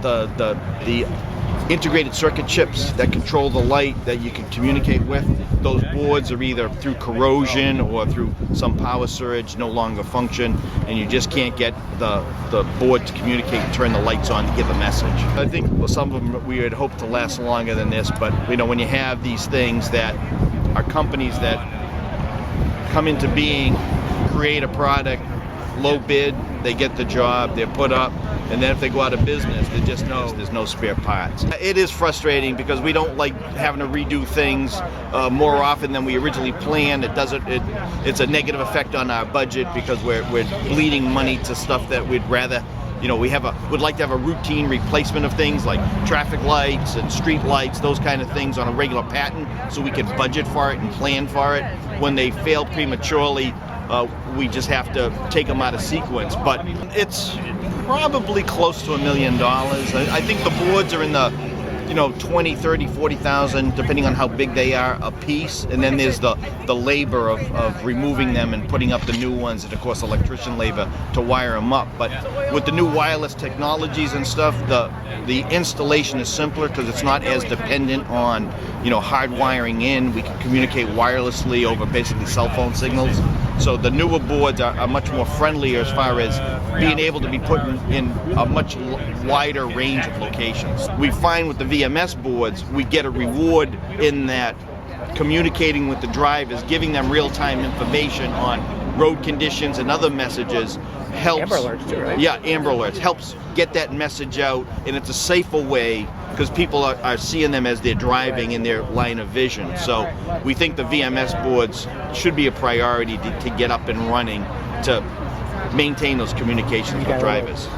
the integrated circuit chips that control the light that you can communicate with. Those boards are either through corrosion or through some power surge no longer function, and you just can't get the board to communicate and turn the lights on to give a message. I think some of them we had hoped to last longer than this, but when you have these things that are companies that come into being, create a product, low bid, they get the job, they're put up, and then if they go out of business, they just know there's no spare parts. It is frustrating because we don't like having to redo things more often than we originally planned. It's a negative effect on our budget because we're bleeding money to stuff that we'd rather, would like to have a routine replacement of things like traffic lights and street lights, those kind of things on a regular pattern, so we can budget for it and plan for it. When they fail prematurely, we just have to take them out of sequence. But it's probably close to $1 million. I think the boards are in the 20, 30, 40,000, depending on how big they are a piece. And then there's the labor of removing them and putting up the new ones, and of course electrician labor to wire them up. But with the new wireless technologies and stuff, the installation is simpler because it's not as dependent on hard wiring in. We can communicate wirelessly over basically cell phone signals. So the newer boards are much more friendly as far as being able to be put in a much wider range of locations. We find with the VMS boards, we get a reward in that communicating with the drivers, giving them real-time information on road conditions and other messages helps. Amber alerts too, right? Yeah, Amber alerts helps get that message out, and it's a safer way because people are seeing them as they're driving in their line of vision. So we think the VMS boards should be a priority to get up and running to maintain those communications with drivers.